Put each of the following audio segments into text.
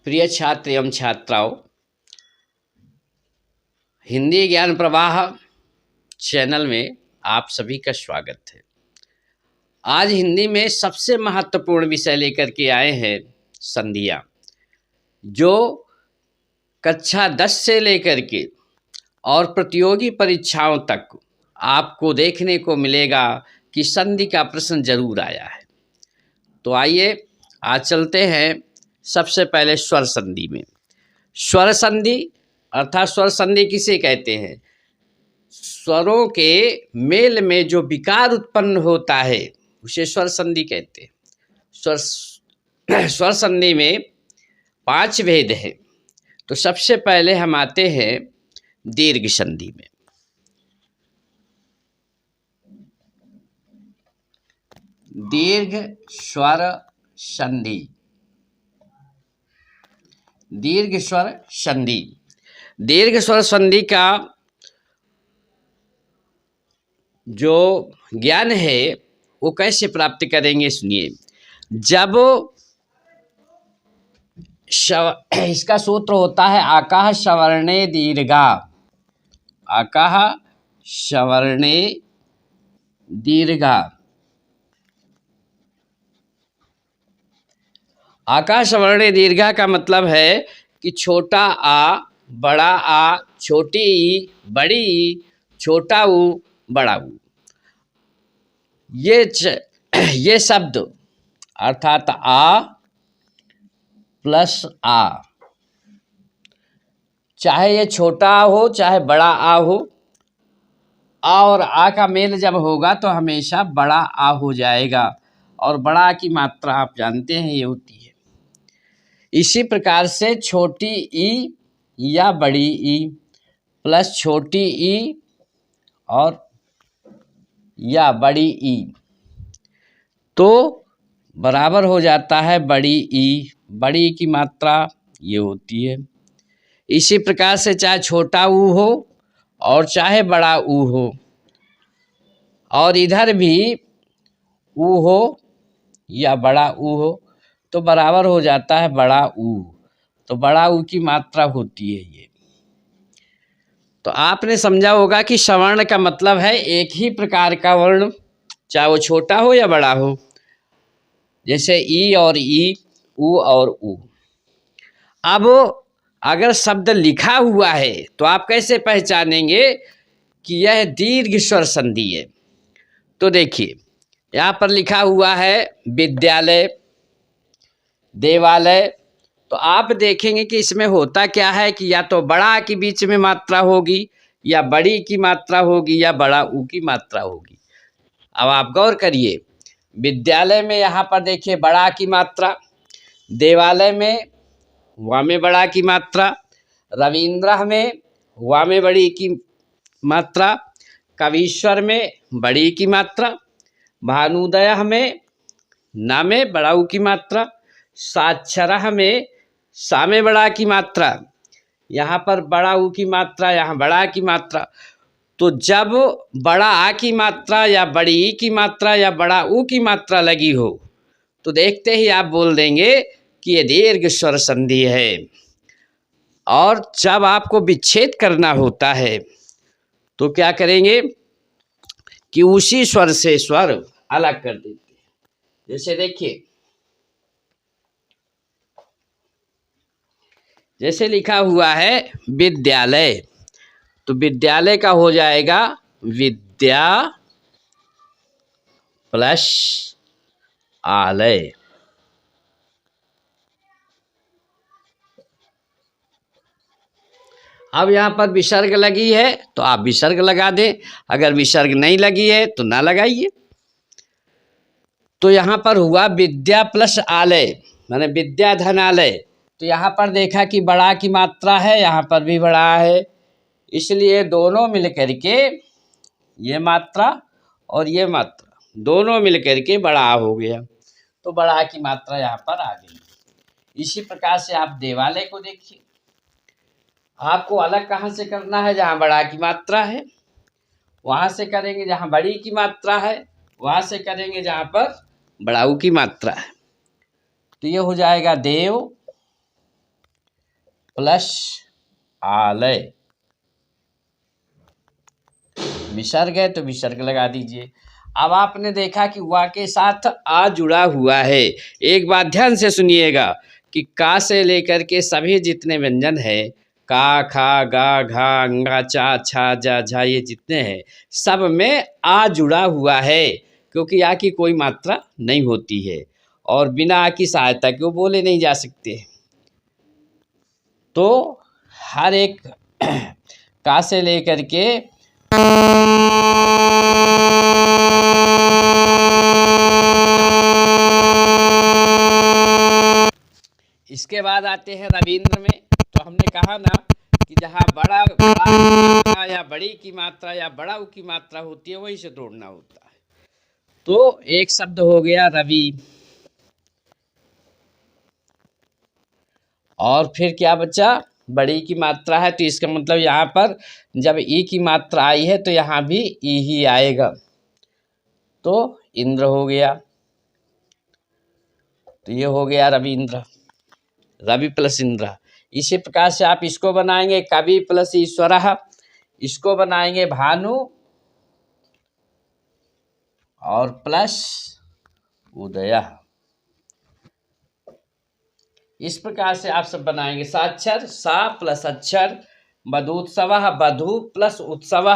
प्रिय छात्र एवं छात्राओं, हिंदी ज्ञान प्रवाह चैनल में आप सभी का स्वागत है। आज हिंदी में सबसे महत्वपूर्ण विषय लेकर के आए हैं संधियाँ, जो कक्षा 10 से लेकर के और प्रतियोगी परीक्षाओं तक आपको देखने को मिलेगा कि संधि का प्रश्न जरूर आया है। तो आइए आज चलते हैं सबसे पहले स्वर संधि में। स्वर संधि अर्थात स्वर संधि किसे कहते हैं? स्वरों के मेल में जो विकार उत्पन्न होता है उसे स्वर संधि कहते हैं। स्वर संधि में 5 भेद हैं। तो सबसे पहले हम आते हैं दीर्घ संधि में। दीर्घ स्वर संधि। दीर्घ स्वर संधि। दीर्घ स्वर संधि का जो ज्ञान है वो कैसे प्राप्त करेंगे, सुनिए। जब इसका सूत्र होता है आकाह सवर्णे दीर्घा। आकाह सवर्णे दीर्घा। आकाह सवर्णे दीर्घा का मतलब है कि छोटा आ, बड़ा आ, छोटी ई, बड़ी ई, छोटा ऊ, बड़ा ऊ। ये शब्द अर्थात आ प्लस आ, चाहे ये छोटा हो चाहे बड़ा आ हो, आ और आ का मेल जब होगा तो हमेशा बड़ा आ हो जाएगा। और बड़ा की मात्रा आप जानते हैं ये होती है। इसी प्रकार से छोटी ई या बड़ी ई प्लस छोटी ई और या बड़ी ई तो बराबर हो जाता है बड़ी ई। बड़ी की मात्रा ये होती है। इसी प्रकार से चाहे छोटा ऊ हो और चाहे बड़ा ऊ हो, और इधर भी ऊ हो या बड़ा ऊ हो तो बराबर हो जाता है बड़ा ऊ। तो बड़ा ऊ की मात्रा होती है ये। तो आपने समझा होगा कि सवर्ण का मतलब है एक ही प्रकार का वर्ण, चाहे वो छोटा हो या बड़ा हो। जैसे ई और ई, ऊ और ऊ। अब अगर शब्द लिखा हुआ है तो आप कैसे पहचानेंगे कि यह दीर्घ स्वर संधि है? तो देखिए, यहाँ पर लिखा हुआ है विद्यालय, देवालय। तो आप देखेंगे कि इसमें होता क्या है कि या तो बड़ा की बीच में मात्रा होगी, या बड़ी की मात्रा होगी, या बड़ा ऊ की मात्रा होगी। अब आप गौर करिए, विद्यालय में यहाँ पर देखिए बड़ा की मात्रा, देवालय में वा में बड़ा की मात्रा, रविंद्र में वा में बड़ी की मात्रा, कवीश्वर में बड़ी की मात्रा, भानुदय में ना में बड़ा ऊ की मात्रा, साक्षर में सा में बड़ा की मात्रा, यहाँ पर बड़ा ऊ की मात्रा, यहाँ बड़ा की मात्रा। तो जब बड़ा आ की मात्रा या बड़ी ई की मात्रा या बड़ा ऊ की मात्रा लगी हो तो देखते ही आप बोल देंगे कि ये दीर्घ स्वर संधि है। और जब आपको विच्छेद करना होता है तो क्या करेंगे कि उसी स्वर से स्वर अलग कर देते हैं। जैसे देखिए, जैसे लिखा हुआ है विद्यालय, तो विद्यालय का हो जाएगा विद्या प्लस आलय। अब यहाँ पर विसर्ग लगी है तो आप विसर्ग लगा दें, अगर विसर्ग नहीं लगी है तो ना लगाइए। तो यहाँ पर हुआ विद्या प्लस आलय माने विद्या धनालय। तो यहाँ पर देखा कि बड़ा की मात्रा है, यहाँ पर भी बड़ा है, इसलिए दोनों मिलकर के ये मात्रा और ये मात्रा दोनों मिलकर के बड़ा हो गया। तो बड़ा की मात्रा यहाँ पर आ गई। इसी प्रकार से आप देवालय को देखिए, आपको अलग कहाँ से करना है? जहाँ बड़ा की मात्रा है वहाँ से करेंगे, जहाँ बड़ी की मात्रा है वहाँ से करेंगे, जहाँ पर बड़ाऊ की मात्रा है। तो ये हो जाएगा देव प्लस आलय, विसर्ग है तो विसर्ग लगा दीजिए। अब आपने देखा कि वा के साथ आ जुड़ा हुआ है। एक बात ध्यान से सुनिएगा कि का से लेकर के सभी जितने व्यंजन है, का, खा, गा, घा, अंगा, चा, छा, जा, झा, ये जितने हैं सब में आ जुड़ा हुआ है, क्योंकि आ की कोई मात्रा नहीं होती है और बिना आ की सहायता के वो बोले नहीं जा सकते। तो हर एक का से लेकर के इसके बाद आते हैं रवींद्र में। तो हमने कहा ना कि जहाँ बड़ा की मात्रा या बड़ी की मात्रा या बड़ा उ की मात्रा होती है वहीं से तोड़ना होता है। तो एक शब्द हो गया रवि, और फिर क्या बचा, बड़ी की मात्रा है तो इसका मतलब यहाँ पर जब ई की मात्रा आई है तो यहाँ भी ई ही आएगा, तो इंद्र हो गया। तो ये हो गया रविंद्र, रवि प्लस इंद्र। इसी प्रकार से आप इसको बनाएंगे कवि प्लस ईश्वर, इसको बनाएंगे भानु और प्लस उदय। इस प्रकार से आप सब बनाएंगे। साक्षर सा प्लस अक्षर, बधूत्सव बधु प्लस उत्सव,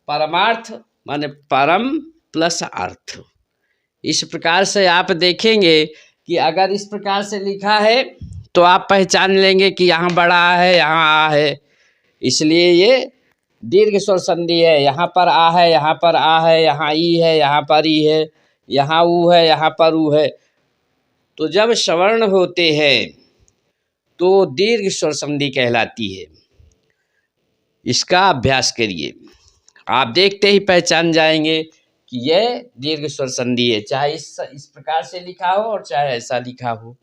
परमार्थ माने परम प्लस अर्थ। इस प्रकार से आप देखेंगे कि अगर इस प्रकार से लिखा है तो आप पहचान लेंगे कि यहाँ बड़ा है यहाँ आ है, इसलिए ये दीर्घ स्वर संधि है। यहाँ पर आ है, यहाँ पर आ है, यहाँ ई है, यहाँ पर ई है, यहाँ ऊ है, यहाँ पर ऊ है। तो जब सवर्ण होते हैं तो दीर्घ स्वर संधि कहलाती है। इसका अभ्यास करिए, आप देखते ही पहचान जाएंगे कि यह दीर्घ स्वर संधि है, चाहे इस प्रकार से लिखा हो और चाहे ऐसा लिखा हो।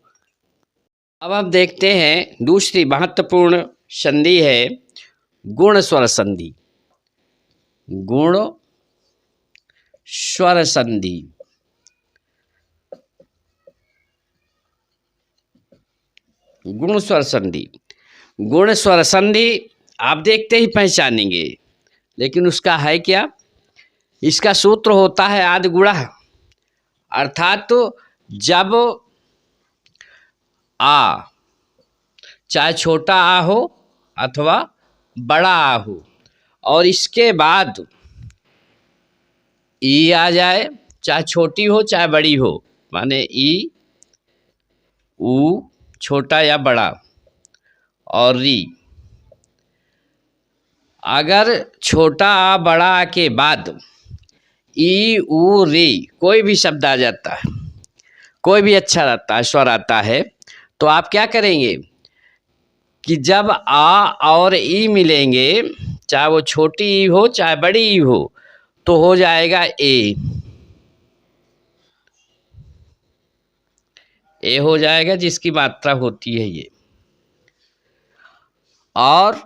अब आप देखते हैं दूसरी महत्वपूर्ण संधि है गुण स्वर संधि। गुण स्वर संधि, गुण स्वर संधि, गुण स्वर संधि आप देखते ही पहचानेंगे, लेकिन उसका है क्या। इसका सूत्र होता है आदि गुणा, अर्थात तो जब आ चाहे छोटा आ हो अथवा बड़ा आ हो और इसके बाद ई आ जाए, चाहे छोटी हो चाहे बड़ी हो, माने ई ऊ छोटा या बड़ा और री। अगर छोटा आ बड़ा आ के बाद ई ऊ री कोई भी शब्द आ जाता है, कोई भी अच्छा आता है, स्वर आता है, तो आप क्या करेंगे कि जब आ और ई मिलेंगे, चाहे वो छोटी ई हो चाहे बड़ी ई हो, तो हो जाएगा ए हो जाएगा, जिसकी मात्रा होती है ये। और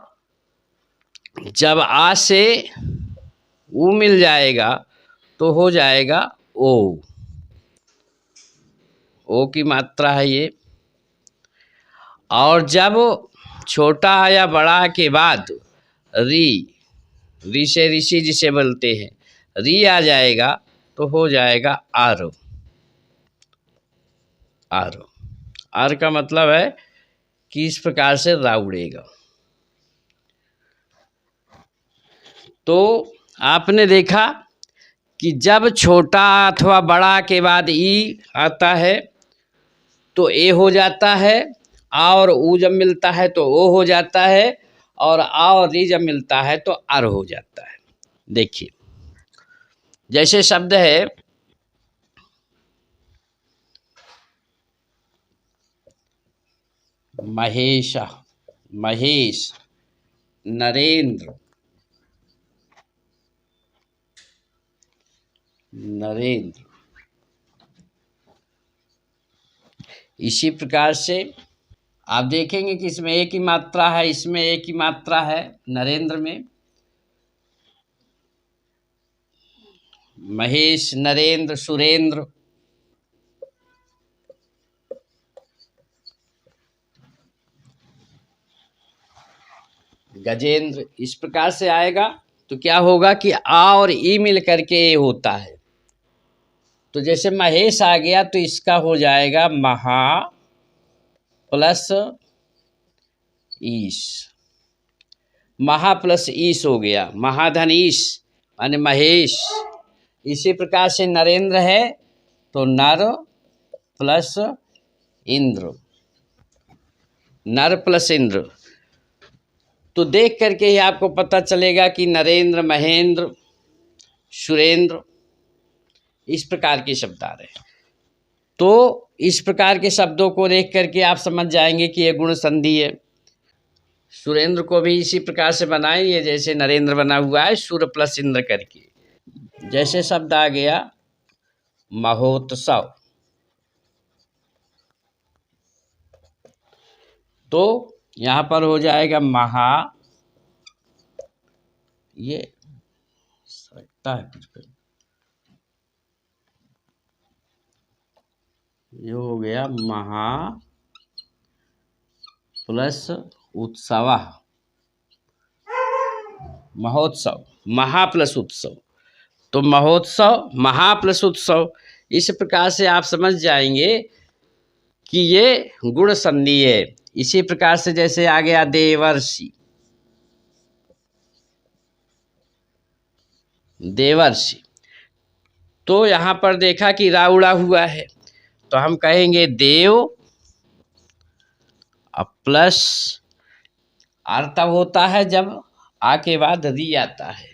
जब आ से ऊ मिल जाएगा तो हो जाएगा ओ की मात्रा है ये। और जब छोटा या बड़ा के बाद री से ऋषि जिसे बोलते हैं, री आ जाएगा तो हो जाएगा आर। आर का मतलब है कि इस प्रकार से रा उड़ेगा। तो आपने देखा कि जब छोटा अथवा बड़ा के बाद ई आता है तो ए हो जाता है, आ और ऊ जब मिलता है तो ओ हो जाता है, और आ और री जब मिलता है तो अर हो जाता है। देखिए जैसे शब्द है महेश, महेश, नरेंद्र, नरेंद्र। इसी प्रकार से आप देखेंगे कि इसमें एक ही मात्रा है, इसमें एक ही मात्रा है, नरेंद्र में। महेश, नरेंद्र, सुरेंद्र। गजेंद्र, इस प्रकार से आएगा। तो क्या होगा कि आ और ई मिल करके ए होता है। तो जैसे महेश आ गया तो इसका हो जाएगा महा प्लस ईश, महा प्लस ईश हो गया, महाधनीश माने महेश। इसी प्रकार से नरेंद्र है तो नर प्लस इंद्र, नर प्लस इंद्र। तो देख करके ही आपको पता चलेगा कि नरेंद्र, महेंद्र, सुरेंद्र, इस प्रकार के शब्द आ रहे हैं। तो इस प्रकार के शब्दों को देख करके आप समझ जाएंगे कि ये गुण संधि है। सुरेंद्र को भी इसी प्रकार से बनाएंगे जैसे नरेंद्र बना हुआ है, सुर प्लस इंद्र करके। जैसे शब्द आ गया महोत्सव, तो यहाँ पर हो जाएगा महा, ये सकता है कुछ, ये हो गया महा प्लस उत्सव, महोत्सव, महा प्लस उत्सव। तो महोत्सव, महा प्लस उत्सव, इस प्रकार से आप समझ जाएंगे कि ये गुण संधि है। इसी प्रकार से जैसे आ गया देवर्षि, देवर्षि, तो यहाँ पर देखा कि रा उड़ा हुआ है तो हम कहेंगे देव प्लस आर तब होता है जब आ के बाद री आता है,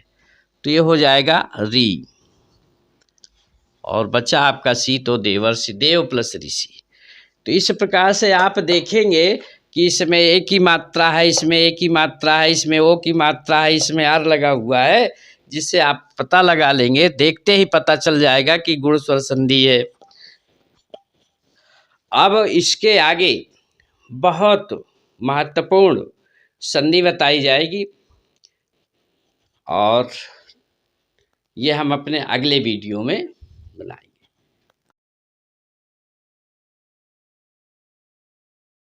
तो ये हो जाएगा री, और बचा आपका सी, तो देवर्षि, देव प्लस ऋषि। तो इस प्रकार से आप देखेंगे कि इसमें एक ही मात्रा है, इसमें एक ही मात्रा है, इसमें ओ की मात्रा है, इसमें आर लगा हुआ है, जिससे आप पता लगा लेंगे, देखते ही पता चल जाएगा कि गुण स्वर संधि है। अब इसके आगे बहुत महत्वपूर्ण संधि बताई जाएगी और ये हम अपने अगले वीडियो में बनाएंगे।